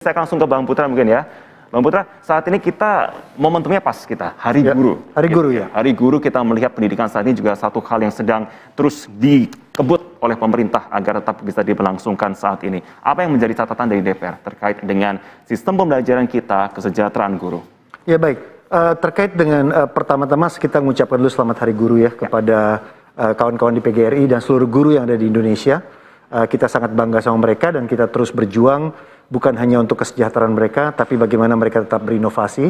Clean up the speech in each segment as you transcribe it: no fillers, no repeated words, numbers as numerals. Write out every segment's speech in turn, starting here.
Saya akan langsung ke Bang Putra mungkin ya. Bang Putra, saat ini kita momentumnya pas kita, Hari Guru. Hari Guru ya. Hari Guru kita melihat pendidikan saat ini juga satu hal yang sedang terus dikebut oleh pemerintah agar tetap bisa diberlangsungkan saat ini. Apa yang menjadi catatan dari DPR terkait dengan sistem pembelajaran kita, kesejahteraan guru? Ya baik, terkait dengan pertama-tama kita mengucapkan dulu selamat Hari Guru ya kepada kawan-kawan di PGRI dan seluruh guru yang ada di Indonesia. Kita sangat bangga sama mereka dan kita terus berjuang bukan hanya untuk kesejahteraan mereka, tapi bagaimana mereka tetap berinovasi,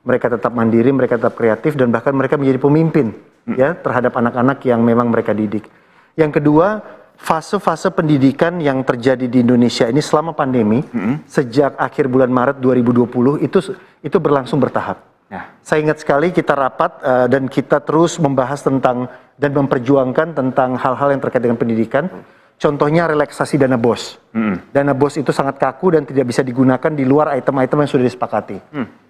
mereka tetap mandiri, mereka tetap kreatif, dan bahkan mereka menjadi pemimpin ya terhadap anak-anak yang memang mereka didik. Yang kedua, fase-fase pendidikan yang terjadi di Indonesia ini selama pandemi, sejak akhir bulan Maret 2020 itu berlangsung bertahap. Ya. Saya ingat sekali kita rapat dan kita terus membahas tentang dan memperjuangkan tentang hal-hal yang terkait dengan pendidikan. Contohnya relaksasi dana BOS. Dana BOS itu sangat kaku dan tidak bisa digunakan di luar item-item yang sudah disepakati.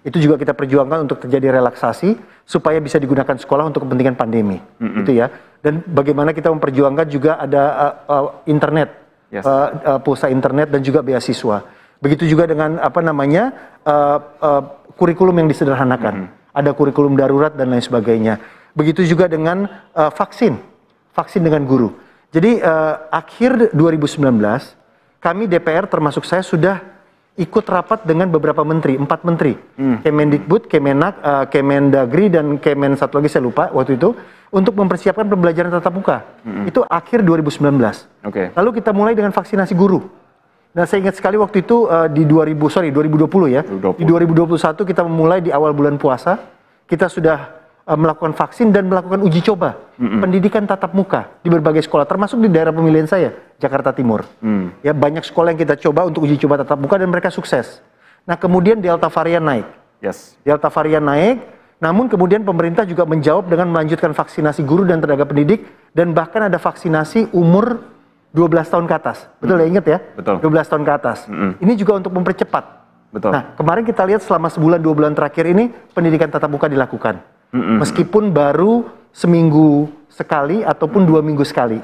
Itu juga kita perjuangkan untuk terjadi relaksasi supaya bisa digunakan sekolah untuk kepentingan pandemi. Itu ya. Dan bagaimana kita memperjuangkan juga ada internet, pulsa internet dan juga beasiswa. Begitu juga dengan kurikulum yang disederhanakan. Ada kurikulum darurat dan lain sebagainya. Begitu juga dengan vaksin dengan guru. Jadi akhir 2019 kami DPR termasuk saya sudah ikut rapat dengan beberapa menteri, 4 menteri, Kemendikbud, Kemenak, Kemendagri dan Kemen satu lagi saya lupa waktu itu untuk mempersiapkan pembelajaran tatap muka. Itu akhir 2019. Lalu kita mulai dengan vaksinasi guru. Nah saya ingat sekali waktu itu di 2020 ya. Di 2021 kita memulai di awal bulan puasa, kita sudah melakukan vaksin dan melakukan uji coba pendidikan tatap muka di berbagai sekolah, termasuk di daerah pemilihan saya, Jakarta Timur. Ya banyak sekolah yang kita coba untuk uji coba tatap muka dan mereka sukses. Nah kemudian Delta varian naik. Delta varian naik, namun kemudian pemerintah juga menjawab dengan melanjutkan vaksinasi guru dan tenaga pendidik dan bahkan ada vaksinasi umur 12 tahun ke atas. Betul ya, ingat ya? Betul. 12 tahun ke atas. Ini juga untuk mempercepat. Betul. Nah kemarin kita lihat selama sebulan 2 bulan terakhir ini pendidikan tatap muka dilakukan. Meskipun baru seminggu sekali ataupun 2 minggu sekali.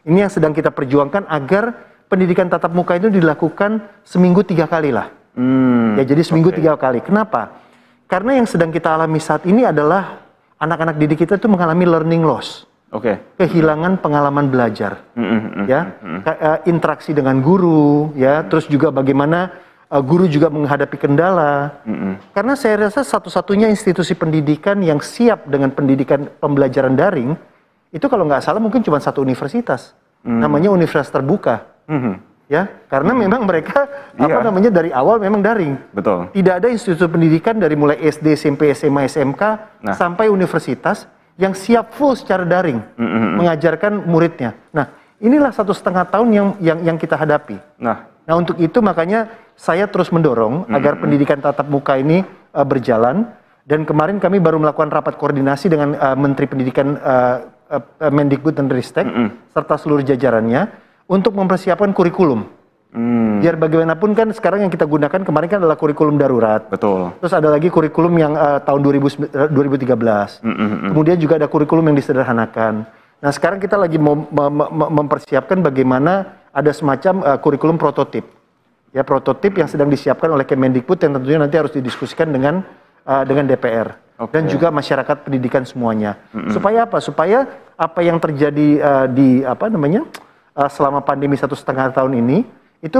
Ini yang sedang kita perjuangkan agar pendidikan tatap muka itu dilakukan seminggu 3 kali lah. Ya jadi seminggu 3 kali. Kenapa? Karena yang sedang kita alami saat ini adalah anak-anak didik kita itu mengalami learning loss. Kehilangan pengalaman belajar. Interaksi dengan guru, ya, terus juga bagaimana guru juga menghadapi kendala. Karena saya rasa satu-satunya institusi pendidikan yang siap dengan pendidikan pembelajaran daring itu kalau nggak salah mungkin cuma satu universitas, namanya Universitas Terbuka. Ya, karena memang mereka dari awal memang daring. Betul. Tidak ada institusi pendidikan dari mulai SD, SMP, SMA, SMK sampai universitas yang siap full secara daring mengajarkan muridnya. Nah, inilah 1,5 tahun yang kita hadapi. Nah untuk itu makanya saya terus mendorong agar pendidikan tatap muka ini berjalan, dan kemarin kami baru melakukan rapat koordinasi dengan Menteri Pendidikan Mendikbud dan Ristek serta seluruh jajarannya untuk mempersiapkan kurikulum. Biar bagaimanapun kan sekarang yang kita gunakan kemarin kan adalah kurikulum darurat. Betul. Terus ada lagi kurikulum yang tahun 2013. Kemudian juga ada kurikulum yang disederhanakan. Nah sekarang kita lagi mempersiapkan bagaimana ada semacam kurikulum prototip. Ya, prototip yang sedang disiapkan oleh Kemendikbud yang tentunya nanti harus didiskusikan dengan DPR dan juga masyarakat pendidikan semuanya. Supaya apa? Supaya apa yang terjadi selama pandemi 1,5 tahun ini itu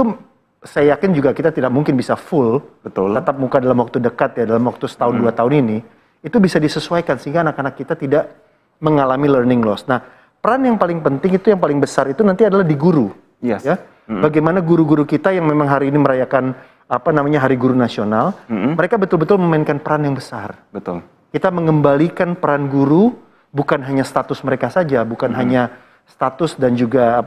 saya yakin juga kita tidak mungkin bisa full tatap muka dalam waktu dekat ya, dalam waktu setahun 2 tahun ini itu bisa disesuaikan sehingga anak-anak kita tidak mengalami learning loss. Nah, peran yang paling penting itu yang paling besar itu nanti adalah di guru. Ya, bagaimana guru-guru kita yang memang hari ini merayakan Hari Guru Nasional, mereka betul-betul memainkan peran yang besar. Betul. Kita mengembalikan peran guru bukan hanya status mereka saja, bukan hanya status dan juga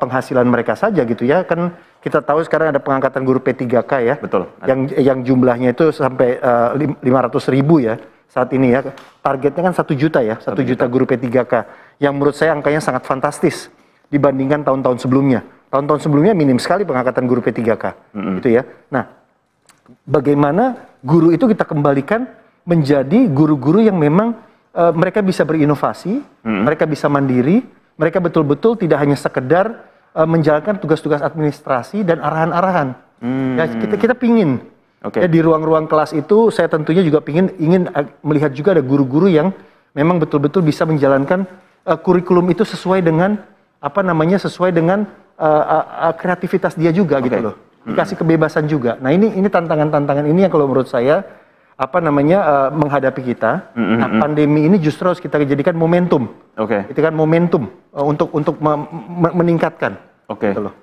penghasilan mereka saja gitu ya. Kan kita tahu sekarang ada pengangkatan guru P3K ya. Betul. Yang jumlahnya itu sampai 500.000 ya saat ini ya. Targetnya kan 1 juta ya, 1 juta guru P3K. Yang menurut saya angkanya sangat fantastis dibandingkan tahun-tahun sebelumnya. Tahun-tahun sebelumnya minim sekali pengangkatan guru P3K. Gitu ya. Nah, bagaimana guru itu kita kembalikan menjadi guru-guru yang memang mereka bisa berinovasi, mereka bisa mandiri, mereka betul-betul tidak hanya sekedar menjalankan tugas-tugas administrasi dan arahan-arahan. Ya, kita pingin. Ya, di ruang-ruang kelas itu saya tentunya juga ingin melihat juga ada guru-guru yang memang betul-betul bisa menjalankan kurikulum itu sesuai dengan sesuai dengan kreativitas dia juga gitu loh. Dikasih kebebasan juga. Nah, ini tantangan-tantangan ini yang kalau menurut saya menghadapi kita. Nah, pandemi ini justru harus kita jadikan momentum. Itu kan momentum untuk meningkatkan. Gitu loh.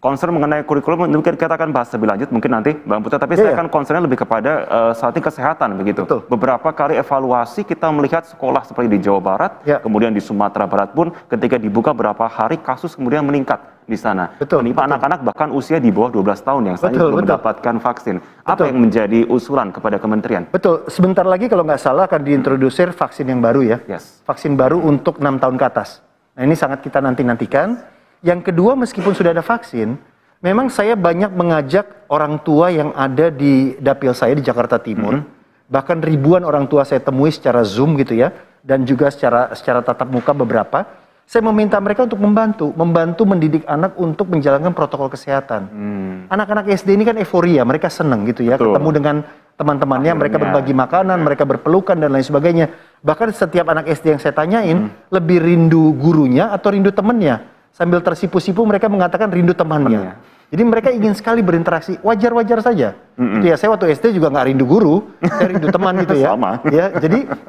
Concern mengenai kurikulum mungkin kita akan bahas lebih lanjut mungkin nanti Bang Putra, tapi saya akan concernnya lebih kepada saat ini kesehatan begitu. Beberapa kali evaluasi kita melihat sekolah seperti di Jawa Barat, kemudian di Sumatera Barat pun ketika dibuka berapa hari kasus kemudian meningkat di sana. Menimpa anak-anak bahkan usia di bawah 12 tahun yang saat ini belum mendapatkan vaksin. Apa yang menjadi usulan kepada kementerian? Betul, sebentar lagi kalau nggak salah akan diintrodusir vaksin yang baru ya. Vaksin baru untuk 6 tahun ke atas. Nah, ini sangat kita nantikan. Yang kedua, meskipun sudah ada vaksin, memang saya banyak mengajak orang tua yang ada di dapil saya di Jakarta Timur, bahkan ribuan orang tua saya temui secara Zoom gitu ya, dan juga secara tatap muka beberapa. Saya meminta mereka untuk membantu mendidik anak untuk menjalankan protokol kesehatan. Anak-anak SD ini kan euforia, mereka senang gitu ya, ketemu dengan teman-temannya, mereka berbagi makanan, mereka berpelukan dan lain sebagainya. Bahkan setiap anak SD yang saya tanyain, lebih rindu gurunya atau rindu temannya. Sambil tersipu-sipu mereka mengatakan rindu temannya. Jadi mereka ingin sekali berinteraksi, wajar-wajar saja. Gitu ya, saya waktu SD juga nggak rindu guru, saya rindu teman gitu ya. Ya,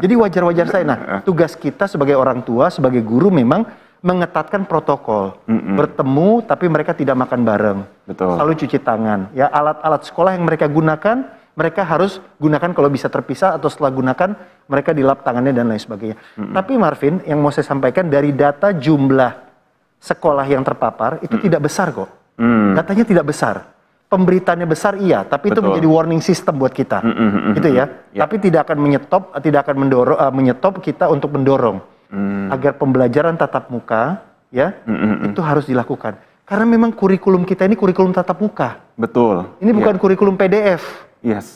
jadi wajar-wajar saya. Nah, tugas kita sebagai orang tua, sebagai guru memang mengetatkan protokol. Bertemu tapi mereka tidak makan bareng. Selalu cuci tangan. Ya, alat-alat sekolah yang mereka gunakan, mereka harus gunakan kalau bisa terpisah atau setelah gunakan mereka dilap tangannya dan lain sebagainya. Tapi Marvin, yang mau saya sampaikan dari data jumlah sekolah yang terpapar itu tidak besar kok. Datanya tidak besar. Pemberitaannya besar iya, tapi itu menjadi warning system buat kita. Gitu ya. Tapi tidak akan menyetop kita untuk mendorong agar pembelajaran tatap muka ya itu harus dilakukan. Karena memang kurikulum kita ini kurikulum tatap muka. Ini bukan kurikulum PDF.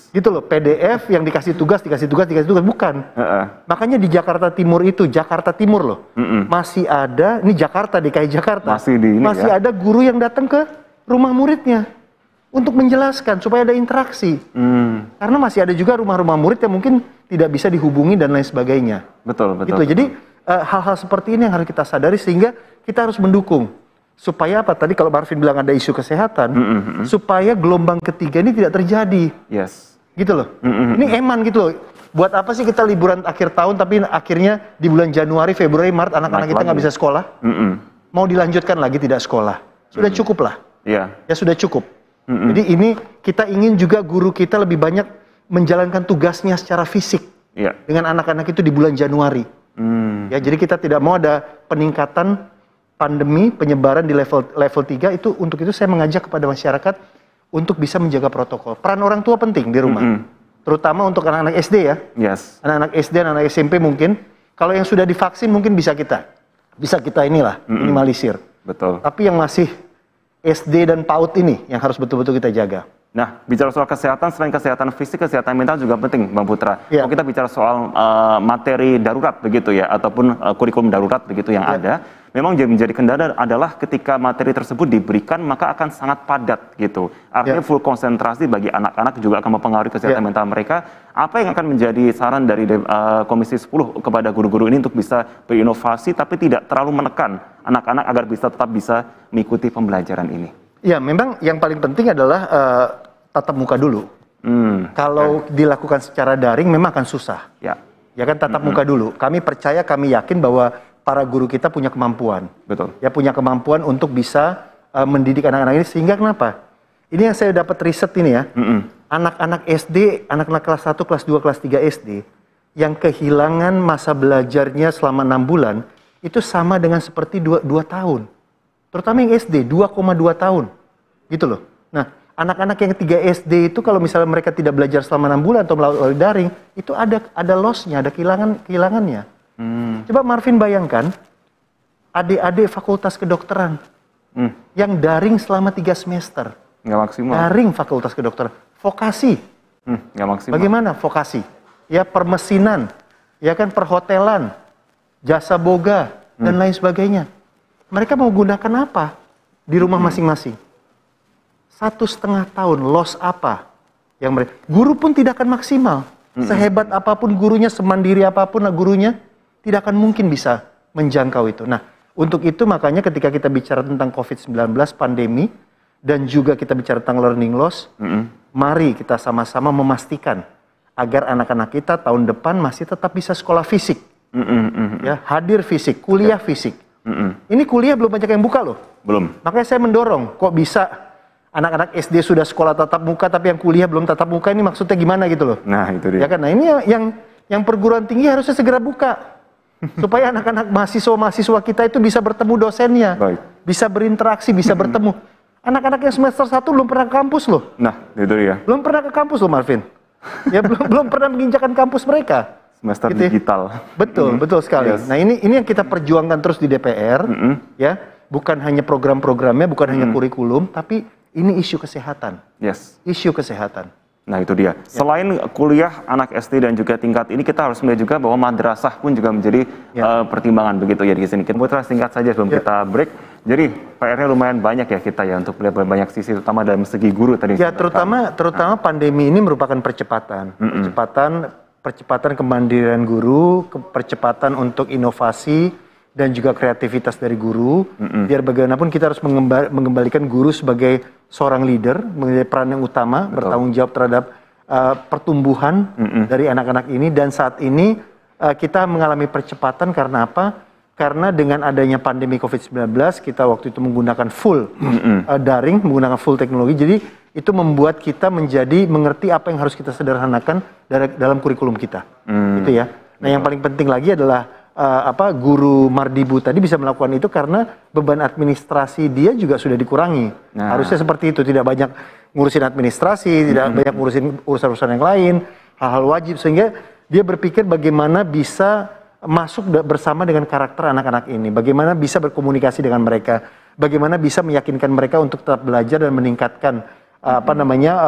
Gitu loh, PDF yang dikasih tugas, bukan. Makanya di Jakarta Timur itu, Jakarta Timur loh, masih ada, ini Jakarta, DKI Jakarta, masih ada guru yang datang ke rumah muridnya untuk menjelaskan supaya ada interaksi. Karena masih ada juga rumah-rumah murid yang mungkin tidak bisa dihubungi dan lain sebagainya. Gitu. Jadi hal-hal seperti ini yang harus kita sadari sehingga kita harus mendukung. Supaya apa? Tadi kalau Marvin bilang ada isu kesehatan, supaya gelombang ketiga ini tidak terjadi. Gitu loh. Ini eman gitu loh. Buat apa sih kita liburan akhir tahun, tapi akhirnya di bulan Januari, Februari, Maret anak-anak kita nggak bisa sekolah? Mau dilanjutkan lagi tidak sekolah? Sudah cukup lah. Ya sudah cukup. Jadi ini kita ingin juga guru kita lebih banyak menjalankan tugasnya secara fisik dengan anak-anak itu di bulan Januari. Ya, jadi kita tidak mau ada peningkatan pandemi, penyebaran di level 3 itu. Untuk itu saya mengajak kepada masyarakat untuk bisa menjaga protokol. Peran orang tua penting di rumah. Terutama untuk anak-anak SD ya. Anak-anak SD, anak-anak SMP mungkin. Kalau yang sudah divaksin mungkin bisa kita minimalisir. Tapi yang masih SD dan PAUD ini yang harus betul-betul kita jaga. Nah, bicara soal kesehatan, selain kesehatan fisik, kesehatan mental juga penting, Bang Putra. Kalau kita bicara soal materi darurat begitu ya, ataupun kurikulum darurat begitu yang ada, memang menjadi kendala adalah ketika materi tersebut diberikan maka akan sangat padat gitu. Artinya full konsentrasi bagi anak-anak juga akan mempengaruhi kesehatan mental mereka. Apa yang akan menjadi saran dari Komisi 10 kepada guru-guru ini untuk bisa berinovasi tapi tidak terlalu menekan anak-anak agar tetap bisa mengikuti pembelajaran ini? Ya, memang yang paling penting adalah tatap muka dulu. Kalau dilakukan secara daring memang akan susah. Ya kan, tatap muka dulu. Kami percaya, kami yakin bahwa para guru kita punya kemampuan. Ya, punya kemampuan untuk bisa mendidik anak-anak ini. Sehingga kenapa? Ini yang saya dapat riset ini ya. Anak-anak SD, anak-anak kelas 1, kelas 2, kelas 3 SD yang kehilangan masa belajarnya selama 6 bulan itu sama dengan seperti 2 tahun. Terutama yang SD, 2,2 tahun. Gitu loh. Nah, anak-anak yang 3 SD itu kalau misalnya mereka tidak belajar selama 6 bulan atau melalui daring, itu ada loss-nya, ada kehilangannya. Coba Marvin bayangkan, adik-adik fakultas kedokteran yang daring selama 3 semester. Nggak maksimal. Daring fakultas kedokteran. Vokasi. Nggak maksimal. Bagaimana vokasi? Ya, permesinan, ya kan, perhotelan, jasa boga, dan lain sebagainya. Mereka mau gunakan apa di rumah masing-masing? 1,5 tahun, loss apa yang mereka, guru pun tidak akan maksimal. Sehebat apapun gurunya, semandiri apapun gurunya, tidak akan mungkin bisa menjangkau itu. Nah, untuk itu makanya ketika kita bicara tentang COVID-19, pandemi, dan juga kita bicara tentang learning loss, mari kita sama-sama memastikan agar anak-anak kita tahun depan masih tetap bisa sekolah fisik. Ya, hadir fisik, kuliah fisik. Ini kuliah belum banyak yang buka loh. Belum. Makanya saya mendorong, kok bisa anak-anak SD sudah sekolah tatap muka tapi yang kuliah belum tatap muka, ini maksudnya gimana gitu loh. Nah, itu dia. Ya kan, nah ini yang perguruan tinggi harusnya segera buka. Supaya anak-anak mahasiswa-mahasiswa kita itu bisa bertemu dosennya. Baik. Bisa berinteraksi, bisa bertemu. Anak-anak yang semester 1 belum pernah ke kampus loh. Nah, itu dia. Belum pernah ke kampus loh, Marvin. Ya belum pernah menginjakan kampus mereka. Semester Gitu ya. digital. Betul, betul sekali. Yes. Nah, ini yang kita perjuangkan terus di DPR, ya. Bukan hanya program-programnya, bukan hanya kurikulum, tapi ini isu kesehatan. Yes. Isu kesehatan. Nah, itu dia. Selain kuliah anak SD dan juga tingkat ini, kita harus melihat juga bahwa madrasah pun juga menjadi pertimbangan begitu ya di sini. Putra, singkat saja sebelum kita break. Jadi PR-nya lumayan banyak ya kita ya untuk melihat banyak sisi, terutama dalam segi guru tadi. Ya, terutama pandemi ini merupakan percepatan. Percepatan kemandirian guru, percepatan untuk inovasi dan juga kreativitas dari guru. Biar bagaimanapun kita harus mengembalikan guru sebagai seorang leader, menjadi peran yang utama, bertanggung jawab terhadap pertumbuhan dari anak-anak ini. Dan saat ini kita mengalami percepatan karena apa? Karena dengan adanya pandemi COVID-19, kita waktu itu menggunakan full daring, menggunakan full teknologi. Jadi itu membuat kita menjadi mengerti apa yang harus kita sederhanakan dalam kurikulum kita. Itu ya. Nah, yang paling penting lagi adalah guru Mardibu tadi bisa melakukan itu karena beban administrasi dia juga sudah dikurangi. Harusnya seperti itu, tidak banyak ngurusin administrasi, tidak banyak ngurusin urusan-urusan yang lain, hal-hal wajib, sehingga dia berpikir bagaimana bisa masuk bersama dengan karakter anak-anak ini, bagaimana bisa berkomunikasi dengan mereka, bagaimana bisa meyakinkan mereka untuk tetap belajar dan meningkatkan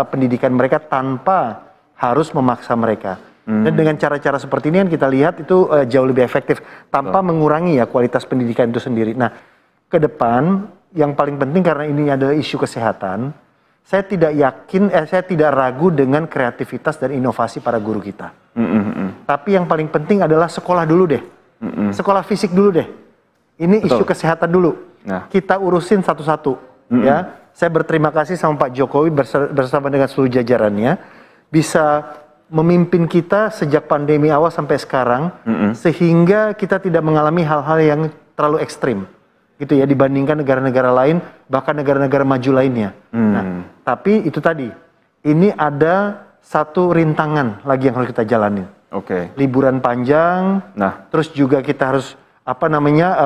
pendidikan mereka tanpa harus memaksa mereka. Dan dengan cara-cara seperti ini kan kita lihat itu jauh lebih efektif tanpa mengurangi ya kualitas pendidikan itu sendiri. Nah, ke depan yang paling penting karena ini adalah isu kesehatan, saya tidak ragu dengan kreativitas dan inovasi para guru kita. Tapi yang paling penting adalah sekolah dulu deh, sekolah fisik dulu deh. Ini isu kesehatan dulu. Kita urusin satu-satu. Ya, saya berterima kasih sama Pak Jokowi bersama dengan seluruh jajarannya bisa memimpin kita sejak pandemi awal sampai sekarang, sehingga kita tidak mengalami hal-hal yang terlalu ekstrim, gitu ya, dibandingkan negara-negara lain, bahkan negara-negara maju lainnya. Nah, tapi itu tadi, ini ada satu rintangan lagi yang harus kita jalanin. Liburan panjang, terus juga kita harus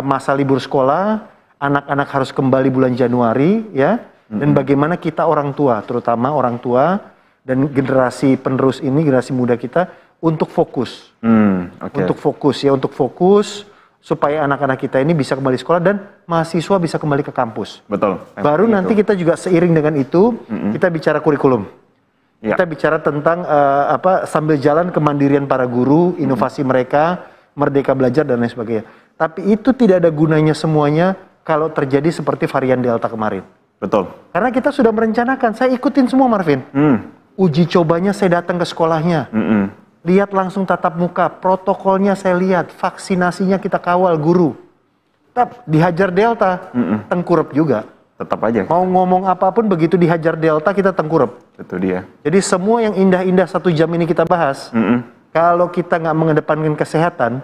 masa libur sekolah, anak-anak harus kembali bulan Januari, ya, dan bagaimana kita orang tua, terutama orang tua dan generasi penerus ini, generasi muda kita untuk fokus, untuk fokus supaya anak-anak kita ini bisa kembali sekolah dan mahasiswa bisa kembali ke kampus. Betul. Baru nanti kita juga seiring dengan itu kita bicara kurikulum, kita bicara tentang sambil jalan kemandirian para guru, inovasi mereka, merdeka belajar dan lain sebagainya. Tapi itu tidak ada gunanya semuanya kalau terjadi seperti varian Delta kemarin. Betul. Karena kita sudah merencanakan, saya ikutin semua Marvin. Uji cobanya saya datang ke sekolahnya, lihat langsung tatap muka, protokolnya saya lihat, vaksinasinya kita kawal guru. Tetap dihajar Delta, tengkurap juga. Tetap aja. Mau ngomong apapun begitu dihajar Delta kita tengkurap. Itu dia. Jadi semua yang indah-indah 1 jam ini kita bahas, kalau kita nggak mengedepankan kesehatan,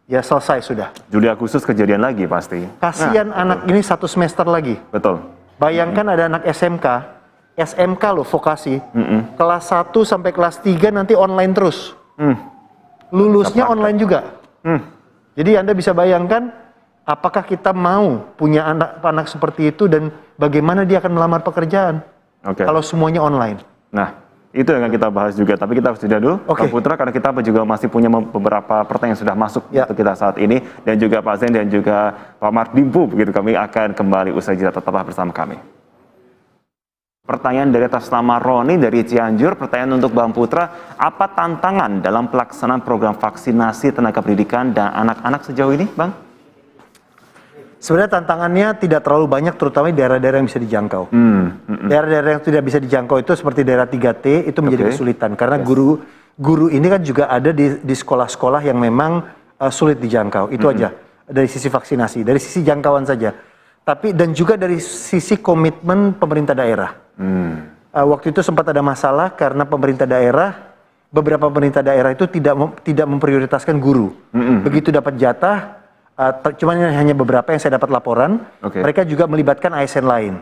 ya selesai sudah. Juli Agustus kejadian lagi pasti. Kasihan anak ini 1 semester lagi. Betul. Bayangkan ada anak SMK loh vokasi, kelas 1 sampai kelas 3 nanti online terus, lulusnya online juga. Jadi Anda bisa bayangkan apakah kita mau punya anak-anak seperti itu dan bagaimana dia akan melamar pekerjaan kalau semuanya online. Nah, itu yang kita bahas juga, tapi kita harus jeda dulu, Pak Putra, karena kita juga masih punya beberapa pertanyaan yang sudah masuk untuk kita saat ini, dan juga Pak Zain dan juga Pak Mardibu, begitu kami akan kembali usai jeda, tetaplah bersama kami. Pertanyaan dari atas nama Roni dari Cianjur, pertanyaan untuk Bang Putra, apa tantangan dalam pelaksanaan program vaksinasi tenaga pendidikan dan anak-anak sejauh ini, Bang? Sebenarnya tantangannya tidak terlalu banyak, terutama di daerah-daerah yang bisa dijangkau. Daerah-daerah yang tidak bisa dijangkau itu seperti daerah 3T itu menjadi kesulitan karena guru ini kan juga ada di sekolah-sekolah yang memang sulit dijangkau. Itu aja dari sisi vaksinasi, dari sisi jangkauan saja. Tapi dan juga dari sisi komitmen pemerintah daerah. Waktu itu sempat ada masalah karena beberapa pemerintah daerah itu tidak memprioritaskan guru. Begitu dapat jatah, cuman hanya beberapa yang saya dapat laporan, mereka juga melibatkan ASN lain.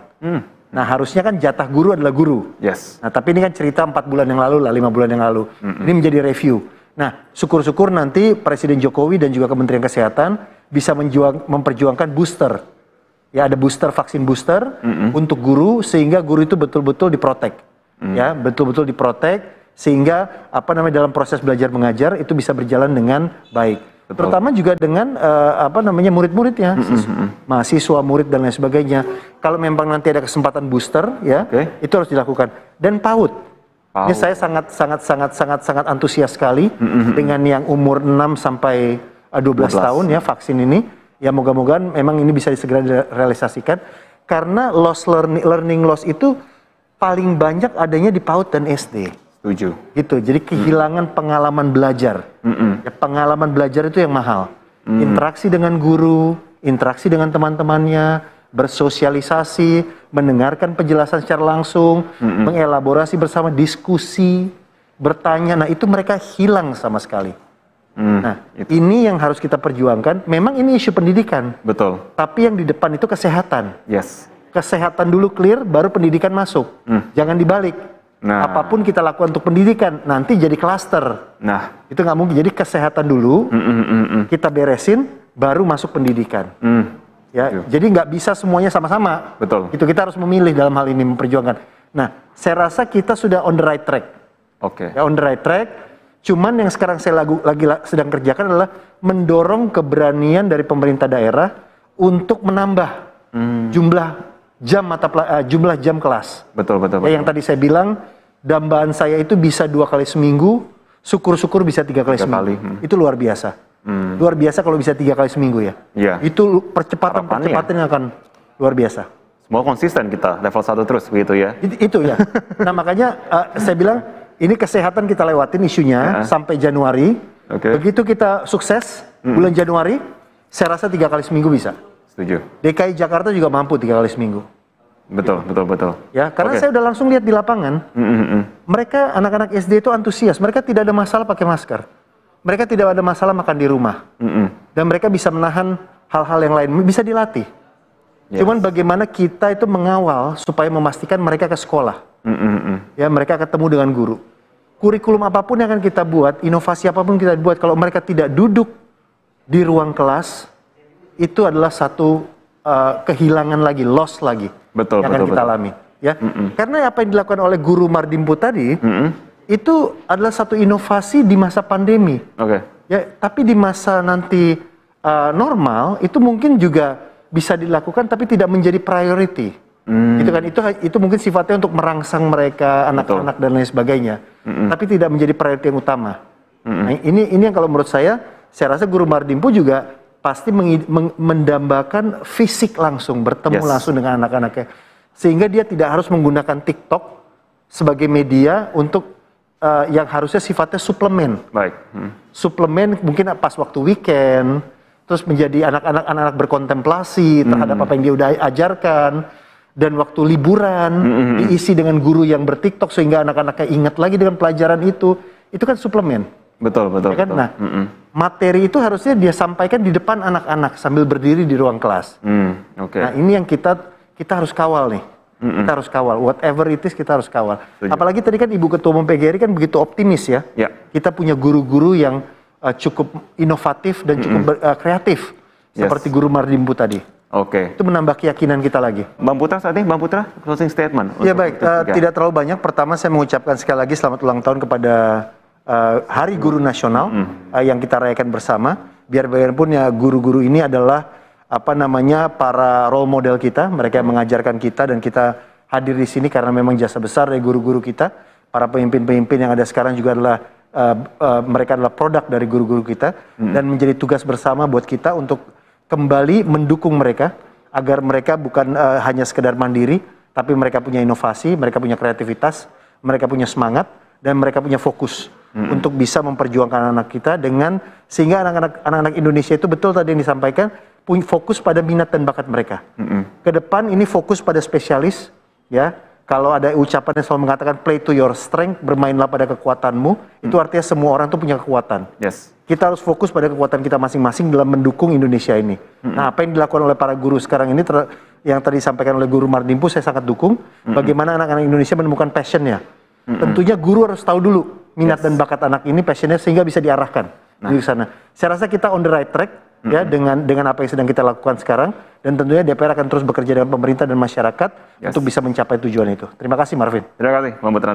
Nah harusnya kan jatah guru adalah guru. Nah tapi ini kan cerita 4 bulan yang lalu lah, 5 bulan yang lalu. Ini menjadi review. Nah syukur-syukur nanti Presiden Jokowi dan juga Kementerian Kesehatan bisa memperjuangkan booster. Ya ada vaksin booster untuk guru sehingga guru itu betul-betul diprotek. Ya betul-betul diprotek sehingga dalam proses belajar mengajar itu bisa berjalan dengan baik. Terutama juga dengan murid-muridnya, mahasiswa, murid dan lain sebagainya. Kalau memang nanti ada kesempatan booster, ya itu harus dilakukan. Dan PAUD. Ini saya sangat antusias sekali dengan yang umur 6 sampai 12 tahun ya vaksin ini. Ya moga-mogaan memang ini bisa segera direalisasikan karena learning loss itu paling banyak adanya di PAUD dan SD. Setuju. Gitu. Jadi kehilangan pengalaman belajar. Ya, pengalaman belajar itu yang mahal. Interaksi dengan guru, interaksi dengan teman-temannya, bersosialisasi, mendengarkan penjelasan secara langsung, mengelaborasi bersama, diskusi, bertanya. Nah, itu mereka hilang sama sekali. Nah, ini yang harus kita perjuangkan. Memang ini isu pendidikan. Betul. Tapi yang di depan itu kesehatan. Yes. Kesehatan dulu clear, baru pendidikan masuk. Jangan dibalik. Nah. Apapun kita lakukan untuk pendidikan, nanti jadi klaster. Nah, itu nggak mungkin. Jadi kesehatan dulu, kita beresin, baru masuk pendidikan. Ya, jadi nggak bisa semuanya sama-sama. Betul. Itu kita harus memilih dalam hal ini memperjuangkan. Nah, saya rasa kita sudah on the right track. Ya, on the right track. Cuman yang sekarang saya lagi sedang kerjakan adalah mendorong keberanian dari pemerintah daerah untuk menambah jumlah jam kelas. Betul. Ya, yang tadi saya bilang, dambaan saya itu bisa 2 kali seminggu, syukur-syukur bisa 3 kali seminggu. Itu luar biasa. Luar biasa kalau bisa 3 kali seminggu ya. Itu percepatan yang akan luar biasa. Semua konsisten kita, level 1 terus begitu ya. Itu ya. Nah makanya saya bilang, ini kesehatan kita lewatin isunya sampai Januari. Begitu kita sukses bulan Januari, saya rasa 3 kali seminggu bisa. Setuju. DKI Jakarta juga mampu 3 kali seminggu. Betul. Ya, karena saya udah langsung lihat di lapangan, mereka anak-anak SD itu antusias. Mereka tidak ada masalah pakai masker. Mereka tidak ada masalah makan di rumah. Dan mereka bisa menahan hal-hal yang lain, bisa dilatih. Cuman bagaimana kita itu mengawal supaya memastikan mereka ke sekolah. Ya, mereka ketemu dengan guru. Kurikulum apapun yang akan kita buat, inovasi apapun kita buat, kalau mereka tidak duduk di ruang kelas, itu adalah satu kehilangan lagi, loss lagi yang akan kita alami. Ya, karena apa yang dilakukan oleh guru Mardimpu tadi, itu adalah satu inovasi di masa pandemi. Ya, tapi di masa nanti normal itu mungkin juga bisa dilakukan, tapi tidak menjadi priority. Gitu kan, itu mungkin sifatnya untuk merangsang mereka, anak-anak dan lain sebagainya, tapi tidak menjadi prioritas yang utama. Nah, ini yang kalau menurut saya rasa guru Mardimpu juga pasti mendambakan fisik langsung, bertemu langsung dengan anak-anaknya, sehingga dia tidak harus menggunakan TikTok sebagai media untuk yang harusnya sifatnya suplemen. Suplemen mungkin pas waktu weekend, terus menjadi anak-anak berkontemplasi terhadap apa yang dia udah ajarkan. Dan waktu liburan diisi dengan guru yang bertiktok sehingga anak-anaknya ingat lagi dengan pelajaran itu kan suplemen. Betul. Ya kan? Nah, materi itu harusnya dia sampaikan di depan anak-anak sambil berdiri di ruang kelas. Nah, ini yang kita harus kawal nih. Kita harus kawal, whatever it is kita harus kawal. Apalagi tadi kan Ibu Ketua Umum PGRI kan begitu optimis ya. Kita punya guru-guru yang cukup inovatif dan cukup kreatif seperti guru Mardimpu tadi. Itu menambah keyakinan kita lagi. Bang Putra saat ini, Bang Putra, closing statement. Ya baik, tidak terlalu banyak. Pertama saya mengucapkan sekali lagi selamat ulang tahun kepada Hari Guru Nasional yang kita rayakan bersama. Biar bagaimanapun ya guru-guru ini adalah para role model kita. Mereka yang mengajarkan kita dan kita hadir di sini karena memang jasa besar dari guru-guru kita. Para pemimpin-pemimpin yang ada sekarang juga adalah mereka adalah produk dari guru-guru kita dan menjadi tugas bersama buat kita untuk kembali mendukung mereka agar mereka bukan hanya sekedar mandiri, tapi mereka punya inovasi, mereka punya kreativitas, mereka punya semangat, dan mereka punya fokus untuk bisa memperjuangkan anak kita dengan sehingga anak-anak Indonesia itu betul tadi yang disampaikan punya fokus pada minat dan bakat mereka. Ke depan ini fokus pada spesialis, ya. Kalau ada ucapan yang selalu mengatakan play to your strength, bermainlah pada kekuatanmu, itu artinya semua orang tuh punya kekuatan. Yes. Kita harus fokus pada kekuatan kita masing-masing dalam mendukung Indonesia ini. Nah, apa yang dilakukan oleh para guru sekarang ini, yang tadi disampaikan oleh Guru Mardimpu, saya sangat dukung. Bagaimana anak-anak Indonesia menemukan passionnya. Tentunya guru harus tahu dulu minat dan bakat anak ini, passionnya, sehingga bisa diarahkan di sana. Saya rasa kita on the right track ya dengan apa yang sedang kita lakukan sekarang, dan tentunya DPR akan terus bekerja dengan pemerintah dan masyarakat untuk bisa mencapai tujuan itu. Terima kasih, Marvin. Terima kasih, Mbak Putra.